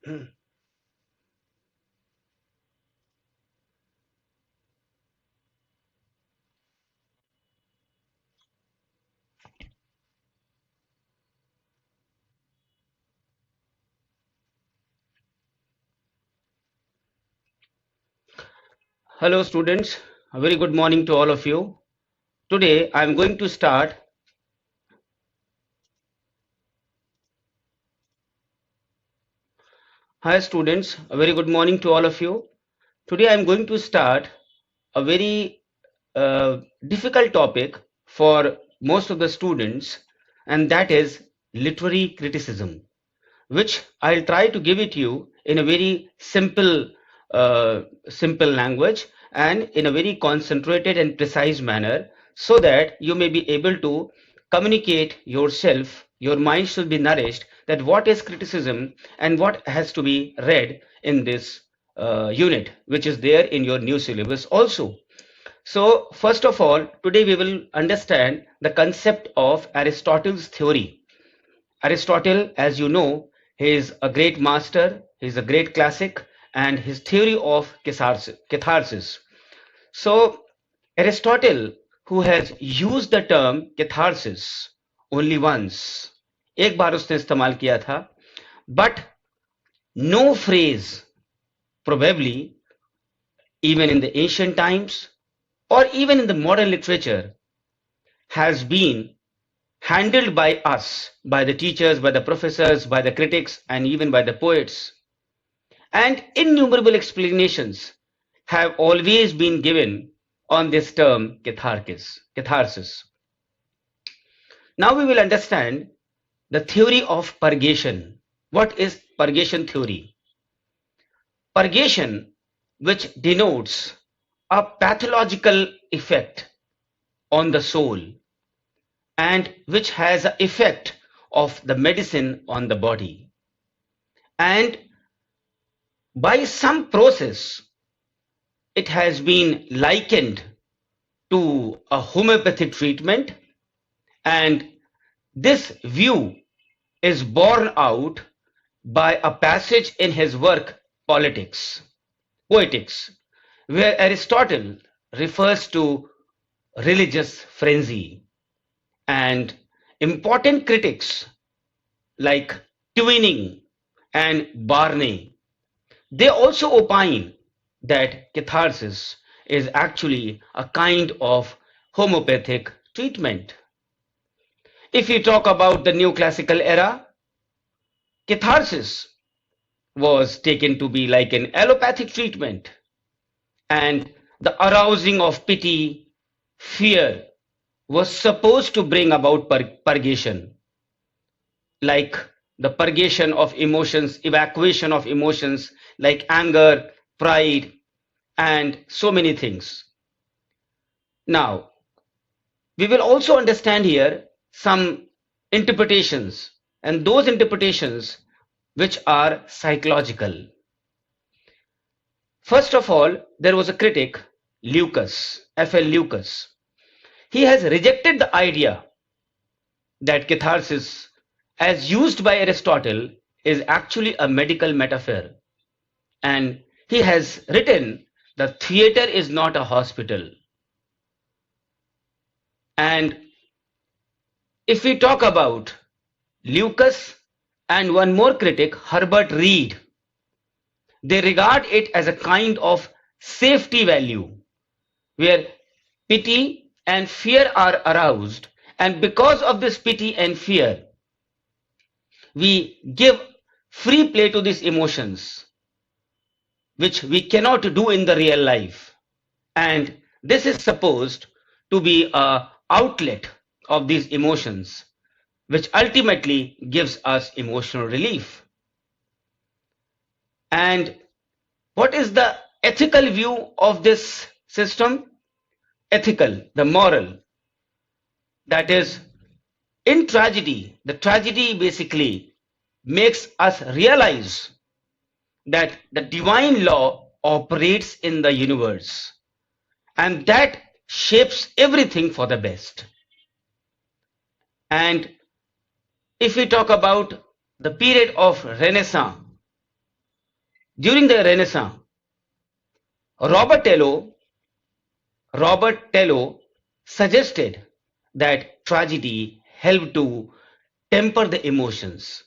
Hello students, a very good morning to all of you. Today I am going to start. Hi students, a very good morning to all of you. Today I am going to start a very difficult topic for most of the students, and that is literary criticism, which I'll try to give it to you in a very simple language and in a very concentrated and precise manner, so that you may be able to communicate yourself. Your mind should be nourished that what is criticism and what has to be read in this unit, which is there in your new syllabus also. So, first of all, today we will understand the concept of Aristotle's theory. Aristotle, as you know, he is a great master, he is a great classic, and his theory of catharsis. So, Aristotle, who has used the term catharsis only once, एक बार उसने इस्तेमाल किया था, but no phrase, probably even in the ancient times or even in the modern literature, has been handled by us, by the teachers, by the professors, by the critics, and even by the poets. And innumerable explanations have always been given on this term catharsis. Now we will understand the theory of purgation. What is purgation theory? Purgation, which denotes a pathological effect on the soul and which has an effect of the medicine on the body. And by some process, it has been likened to a homeopathic treatment, and this view is borne out by a passage in his work Poetics, where Aristotle refers to religious frenzy, and important critics like Twining and Barney, they also opine that catharsis is actually a kind of homeopathic treatment. If we talk about the neoclassical era, catharsis was taken to be like an allopathic treatment, and the arousing of pity, fear was supposed to bring about purgation, like the purgation of emotions, evacuation of emotions like anger, pride, and so many things. Now, we will also understand here some interpretations, and those interpretations which are psychological. First of all, there was a critic, Lucas, F.L. Lucas. He has rejected the idea that catharsis, as used by Aristotle, is actually a medical metaphor. And he has written, the theater is not a hospital. And if we talk about Lucas and one more critic, Herbert Reed, they regard it as a kind of safety value, where pity and fear are aroused, and because of this pity and fear, we give free play to these emotions, which we cannot do in the real life. And this is supposed to be an outlet of these emotions, which ultimately gives us emotional relief. And what is the ethical view of this system? Ethical, the moral. That is, in tragedy, the tragedy basically makes us realize that the divine law operates in the universe, and that shapes everything for the best. And if we talk about the period of Renaissance, During the Renaissance, Robert Tello, Robert Tello suggested that tragedy helped to temper the emotions,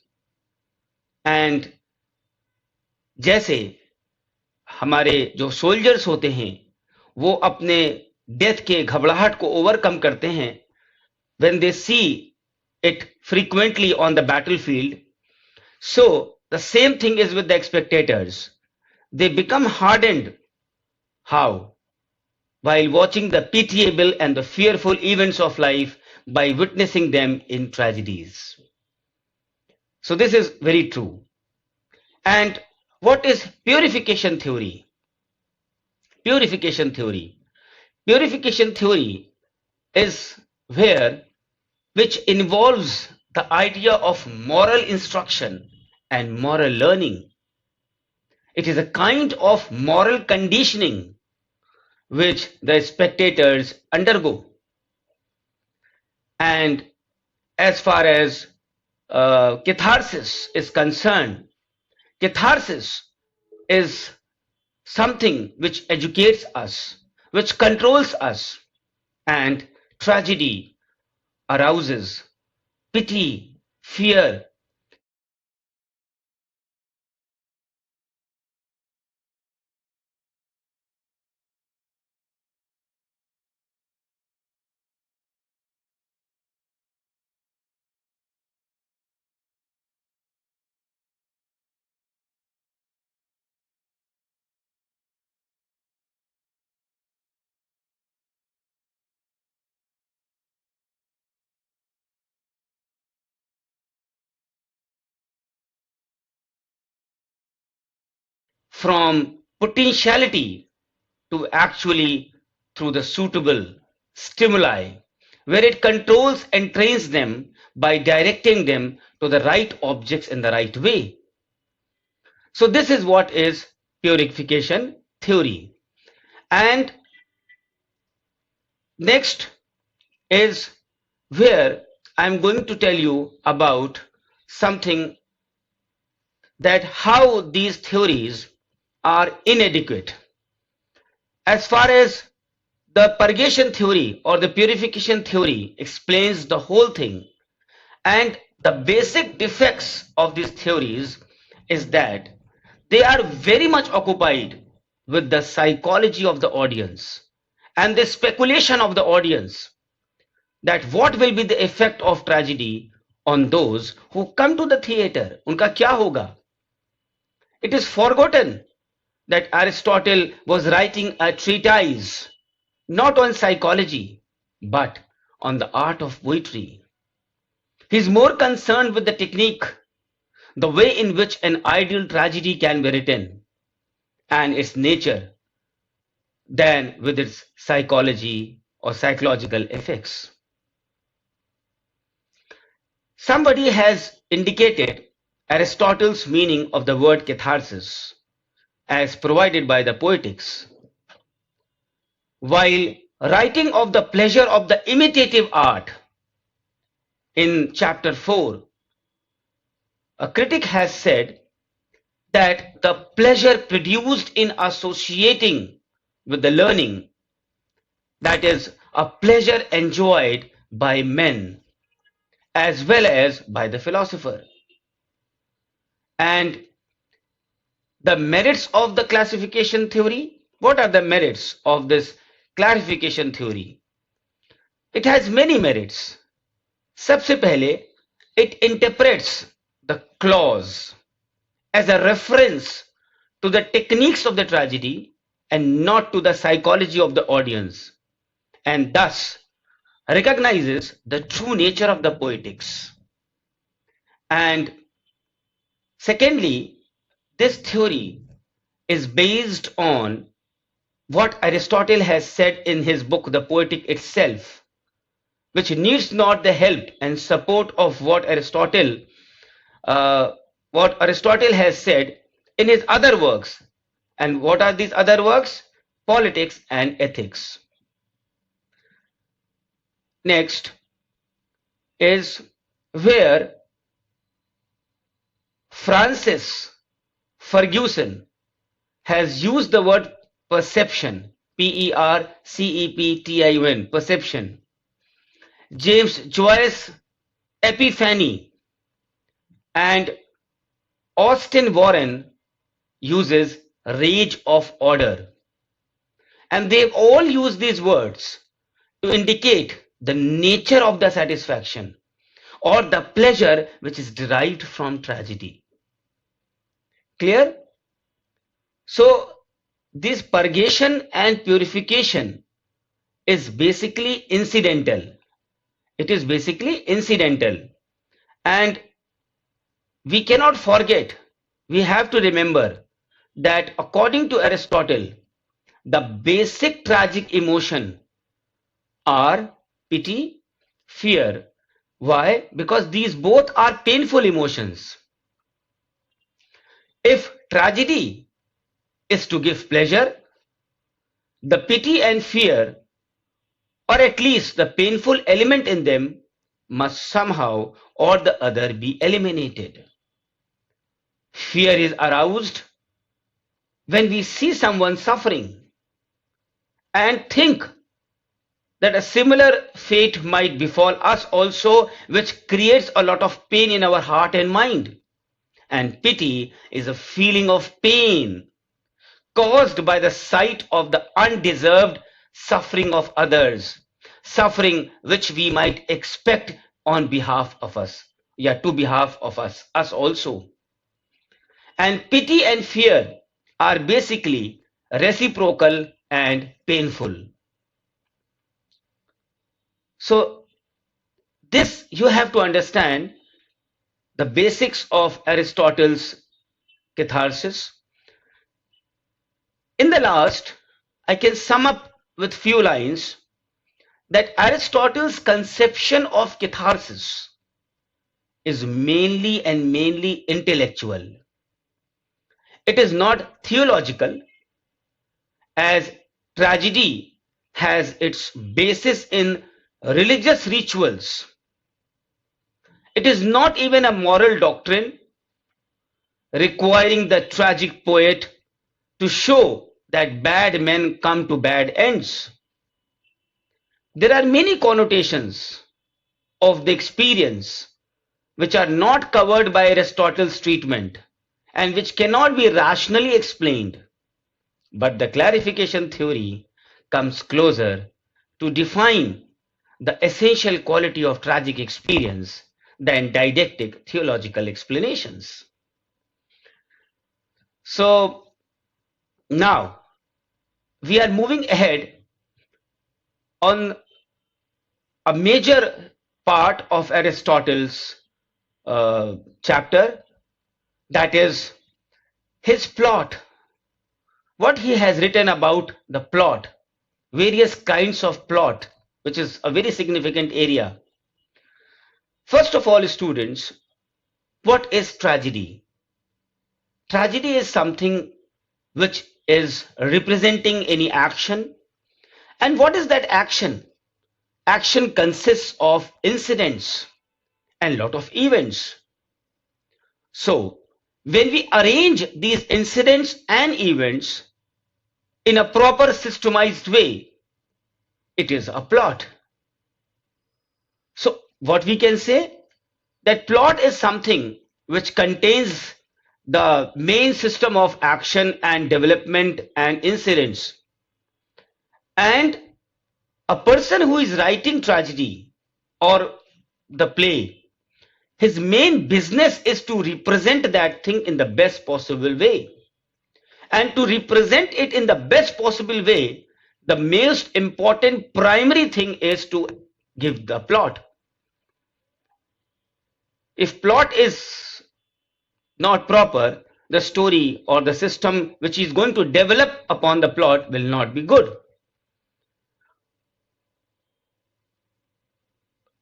and जैसे हमारे जो soldiers होते हैं वो अपने death के घबराहट को ओवरकम करते हैं when they see it frequently on the battlefield. So the same thing is with the spectators. They become hardened. How? While watching the pitiable and the fearful events of life by witnessing them in tragedies. So this is very true. And what is purification theory? Purification theory. Purification theory is where which involves the idea of moral instruction and moral learning. It is a kind of moral conditioning which the spectators undergo. And as far as catharsis is concerned, catharsis is something which educates us, which controls us, and tragedy arouses pity, fear. From potentiality to actually through the suitable stimuli, where it controls and trains them by directing them to the right objects in the right way. So this is what is purification theory. And next is where I'm going to tell you about something, that how these theories are inadequate. As far as the purgation theory or the purification theory explains the whole thing, and the basic defects of these theories is that they are very much occupied with the psychology of the audience and the speculation of the audience, that what will be the effect of tragedy on those who come to the theater. Unka kya hoga? It is forgotten that Aristotle was writing a treatise not on psychology but on the art of poetry. He is more concerned with the technique, the way in which an ideal tragedy can be written, and its nature, than with its psychology or psychological effects. Somebody has indicated Aristotle's meaning of the word catharsis as provided by the Poetics. While writing of the pleasure of the imitative art in chapter 4, a critic has said that the pleasure produced in associating with the learning, that is, a pleasure enjoyed by men as well as by the philosopher. And the merits of the classification theory, what are the merits of this classification theory? It has many merits. सबसे पहले, it interprets the clause as a reference to the techniques of the tragedy and not to the psychology of the audience, and thus recognizes the true nature of the poetics. And secondly, this theory is based on what Aristotle has said in his book, The Poetic itself, which needs not the help and support of what Aristotle has said in his other works. And what are these other works? Politics and Ethics. Next is where Francis Ferguson has used the word perception, Perception, perception. James Joyce epiphany, and Austin Warren uses rage of order. And they've all used these words to indicate the nature of the satisfaction or the pleasure which is derived from tragedy. Clear? So, this purgation and purification is basically incidental. It is basically incidental. And we cannot forget, we have to remember that according to Aristotle, the basic tragic emotion are pity, fear. Why? Because these both are painful emotions. If tragedy is to give pleasure, the pity and fear, or at least the painful element in them, must somehow or the other be eliminated. Fear is aroused when we see someone suffering and think that a similar fate might befall us also, which creates a lot of pain in our heart and mind. And pity is a feeling of pain caused by the sight of the undeserved suffering of others, suffering which we might expect on behalf of us, to behalf of us also. And pity and fear are basically reciprocal and painful. So this you have to understand the basics of Aristotle's catharsis. In the last, I can sum up with few lines that Aristotle's conception of catharsis is mainly intellectual. It is not theological, as tragedy has its basis in religious rituals. It is not even a moral doctrine requiring the tragic poet to show that bad men come to bad ends. There are many connotations of the experience which are not covered by Aristotle's treatment and which cannot be rationally explained. But the clarification theory comes closer to define the essential quality of tragic experience than didactic theological explanations. So now we are moving ahead on a major part of Aristotle's chapter, that is his plot, what he has written about the plot, various kinds of plot, which is a very significant area. First of all, students, what is tragedy? Tragedy is something which is representing any action. And what is that action? Action consists of incidents and lot of events. So when we arrange these incidents and events in a proper systemized way, it is a plot. So what we can say, that plot is something which contains the main system of action and development and incidents. And a person who is writing tragedy or the play, his main business is to represent that thing in the best possible way. And to represent it in the best possible way, the most important primary thing is to give the plot. If plot is not proper, the story or the system which is going to develop upon the plot will not be good.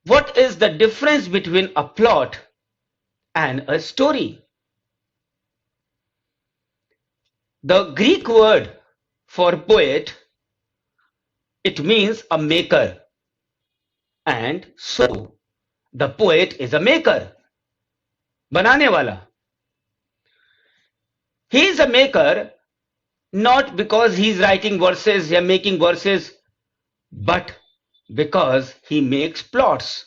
What is the difference between a plot and a story? The Greek word for poet, it means a maker. And so the poet is a maker, बनाने वाला. He is a maker not because he's writing verses or making verses, but because he makes plots.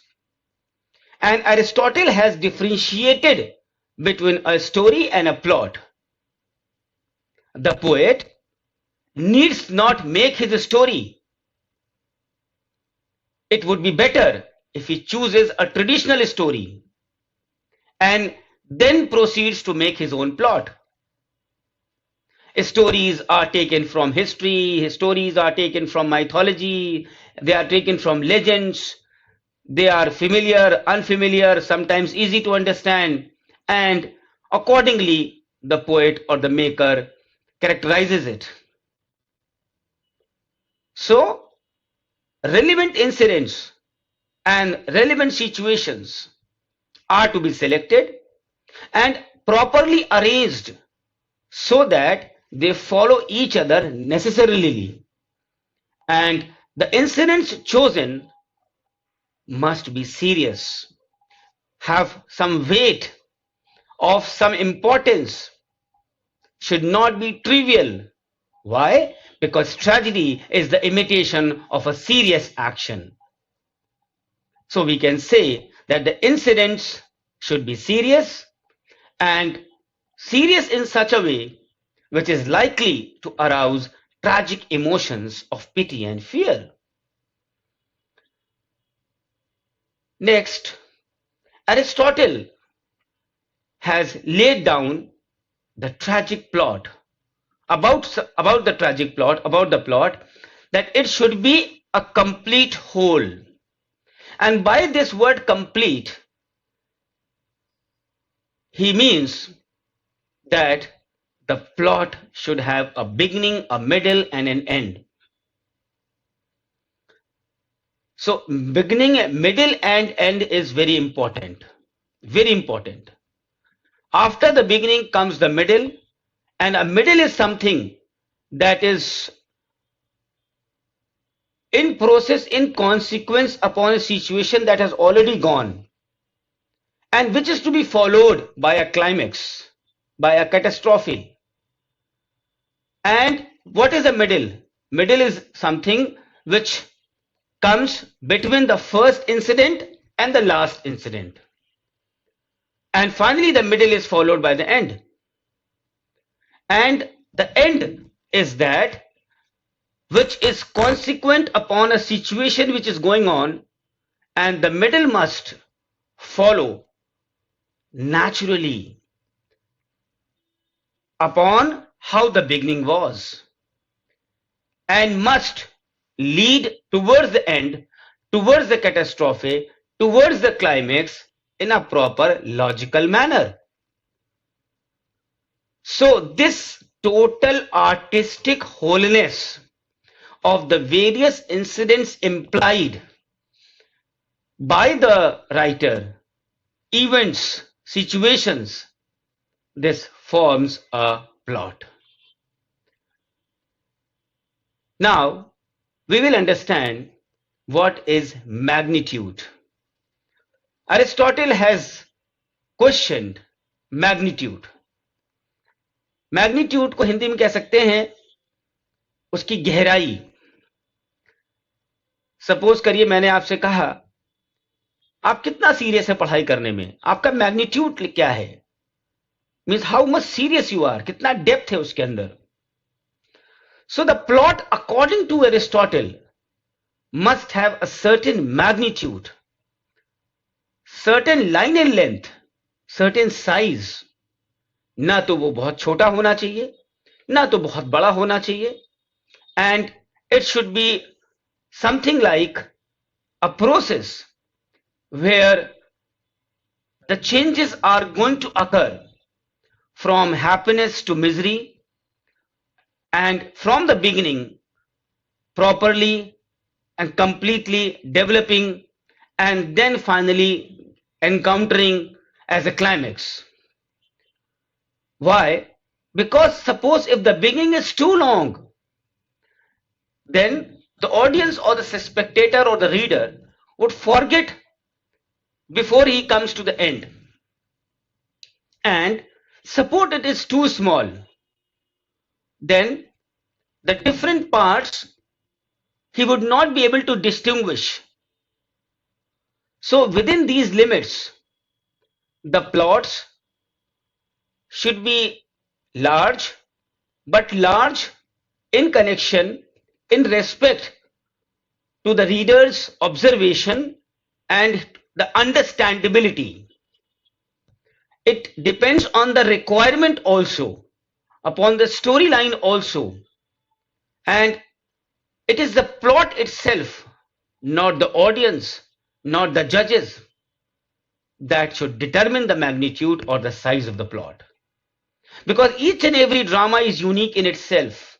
And Aristotle has differentiated between a story and a plot. The poet needs not make his story. It would be better if he chooses a traditional story and then proceeds to make his own plot. Stories are taken from history, stories are taken from mythology, they are taken from legends, they are familiar, unfamiliar, sometimes easy to understand, and accordingly, the poet or the maker characterizes it. So, relevant incidents and relevant situations are to be selected and properly arranged so that they follow each other necessarily, and the incidents chosen must be serious, have some weight, of some importance, should not be trivial. Why? Because tragedy is the imitation of a serious action. So we can say that the incidents should be serious, and serious in such a way which is likely to arouse tragic emotions of pity and fear. Next, Aristotle has laid down the tragic plot about the tragic plot, about the plot, that it should be a complete whole. And by this word complete, he means that the plot should have a beginning, a middle, and an end. So beginning, middle, and end is very important. Very important. After the beginning comes the middle, and a middle is something that is in process, in consequence upon a situation that has already gone, and which is to be followed by a climax, by a catastrophe. And what is the middle? Middle is something which comes between the first incident and the last incident. And finally, the middle is followed by the end. And the end is that which is consequent upon a situation which is going on, and the middle must follow naturally upon how the beginning was, and must lead towards the end, towards the catastrophe, towards the climax in a proper logical manner. So this total artistic wholeness of the various incidents implied by the writer, events, situations, this forms a plot. Now, we will understand what is magnitude. Aristotle has questioned magnitude. Magnitude को हिंदी में कह सकते हैं उसकी गहराई. Suppose करिए मैंने आपसे कहा आप कितना सीरियस है पढ़ाई करने में, आपका मैग्नीट्यूड क्या है, means how much serious you are, कितना डेप्थ है उसके अंदर. So the plot according to Aristotle must have a certain magnitude, certain line and length, certain size. ना तो वो बहुत छोटा होना चाहिए, ना तो बहुत बड़ा होना चाहिए, and it should be something like a process where the changes are going to occur from happiness to misery, and from the beginning properly and completely developing, and then finally encountering as a climax. Why? Because suppose if the beginning is too long, then the audience or the spectator or the reader would forget before he comes to the end. And suppose it is too small, then the different parts he would not be able to distinguish. So within these limits, the plots should be large, but large in connection, in respect to the reader's observation and the understandability. It depends on the requirement also, upon the storyline also, and it is the plot itself, not the audience, not the judges, that should determine the magnitude or the size of the plot. Because each and every drama is unique in itself.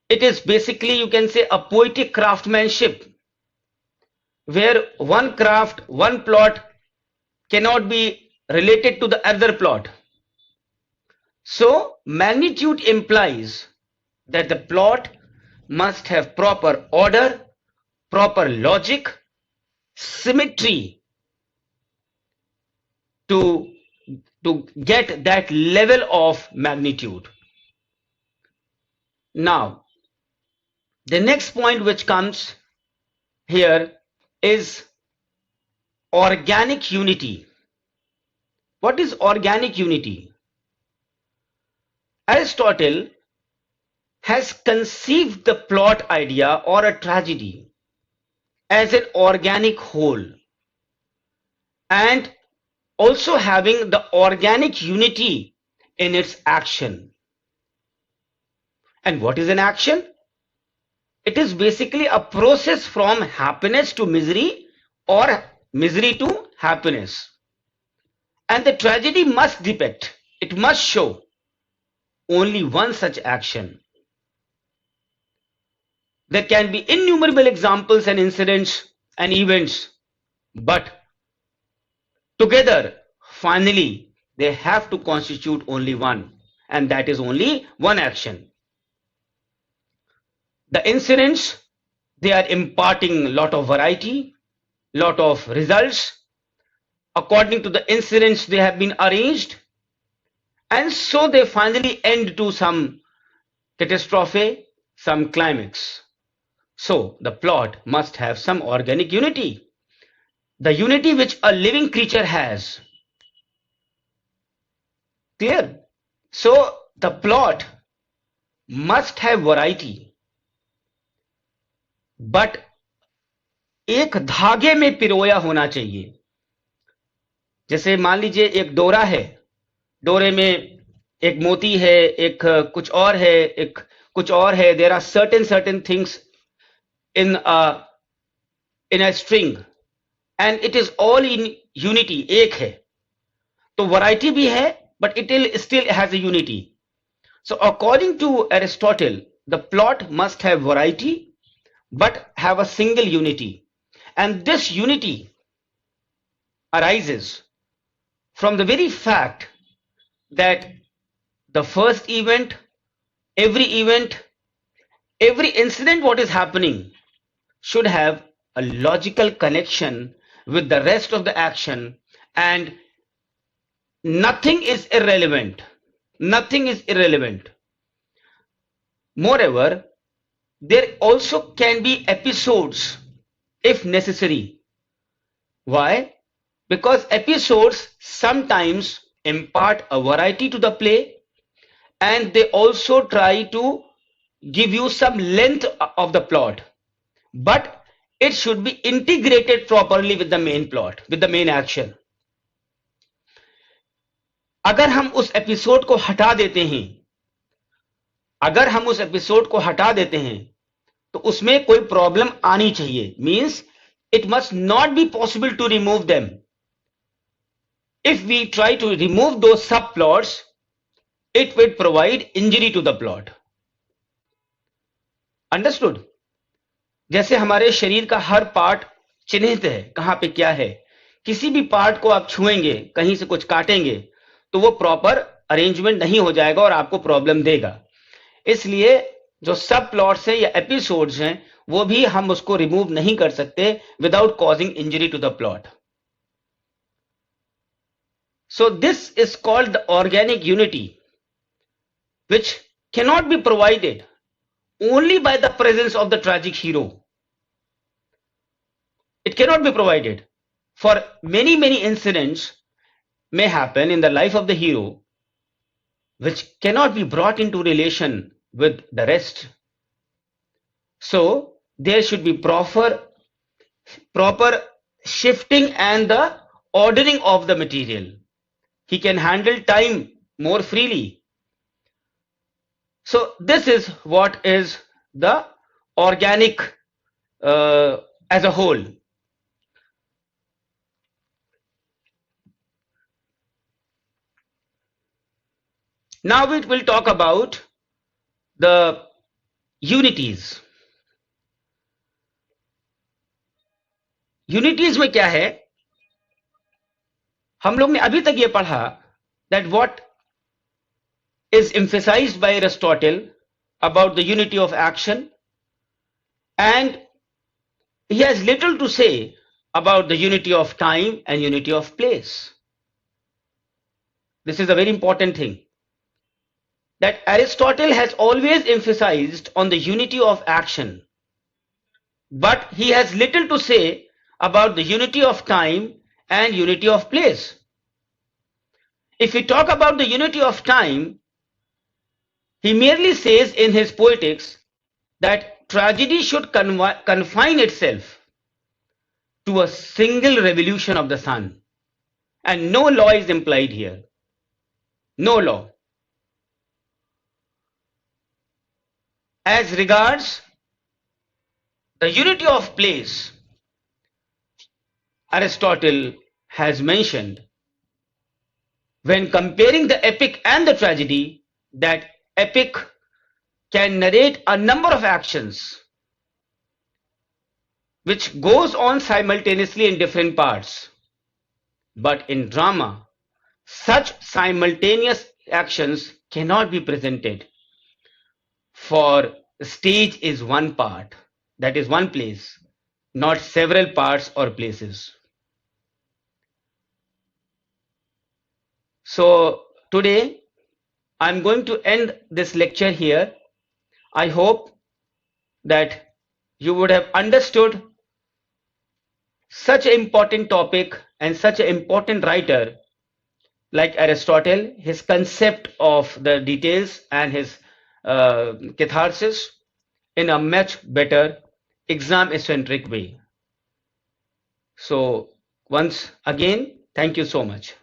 It is basically, you can say, a poetic craftsmanship, where one craft, one plot cannot be related to the other plot. So magnitude implies that the plot must have proper order, proper logic, symmetry to get that level of magnitude. Now, the next point which comes here is organic unity. What is organic unity? Aristotle has conceived the plot idea or a tragedy as an organic whole, and also having the organic unity in its action. And what is an action? It is basically a process from happiness to misery or misery to happiness. And the tragedy must depict, it must show only one such action. There can be innumerable examples and incidents and events, but together, finally, they have to constitute only one, and that is only one action. The incidents, they are imparting lot of variety, lot of results. According to the incidents, they have been arranged, and so they finally end to some catastrophe, some climax. So the plot must have some organic unity, the unity which a living creature has. Clear? So the plot must have variety, but एक धागे में पिरोया होना चाहिए. जैसे मान लीजिए एक डोरा है, डोरे में एक मोती है, एक कुछ और है, एक कुछ और है. There are certain things in a string, and it is all in unity. एक है, तो variety भी है, but it still has a unity. So according to Aristotle, the plot must have variety, but have a single unity. And this unity arises from the very fact that the first event, every incident what is happening should have a logical connection with the rest of the action, and nothing is irrelevant. Nothing is irrelevant. Moreover, there also can be episodes if necessary. Why? Because episodes sometimes impart a variety to the play, and they also try to give you some length of the plot, but it should be integrated properly with the main plot, with the main action. अगर हम उस episode को हटा देते हैं, अगर हम उस एपिसोड को हटा देते हैं, तो उसमें कोई प्रॉब्लम आनी चाहिए. Means it must not be possible to remove them. If we try to remove those subplots, it will provide injury to the plot. Understood? जैसे हमारे शरीर का हर पार्ट चिन्हित है, कहां पे क्या है. किसी भी पार्ट को आप छुएंगे, कहीं से कुछ काटेंगे, तो वो प्रॉपर अरेंजमेंट नहीं हो जाएगा और आपको प्रॉब्लम देगा. इसलिए जो सब प्लॉट्स हैं या एपिसोड्स हैं, वो भी हम उसको रिमूव नहीं कर सकते without causing injury to the plot. So this is called the organic unity, which cannot be provided only by the presence of the tragic hero. It cannot be provided. For many incidents may happen in the life of the hero which cannot be brought into relation with the rest. So there should be proper shifting and the ordering of the material. He can handle time more freely. So this is what is the organic as a whole. Now we will talk about the unities. Unities में क्या है? हम लोग ने अभी तक ये पढ़ा that what is emphasized by Aristotle about the unity of action, and he has little to say about the unity of time and unity of place. This is a very important thing, that Aristotle has always emphasized on the unity of action, but he has little to say about the unity of time and unity of place. If we talk about the unity of time, he merely says in his Poetics that tragedy should confine itself to a single revolution of the sun, and no law is implied here. No law. As regards the unity of place, Aristotle has mentioned, when comparing the epic and the tragedy, that epic can narrate a number of actions which goes on simultaneously in different parts. But in drama, such simultaneous actions cannot be presented, for the stage is one part, that is one place, not several parts or places. So today I'm going to end this lecture here. I hope that you would have understood such an important topic and such an important writer like Aristotle, his concept of the details and his catharsis in a much better exam-centric way. So once again, thank you so much.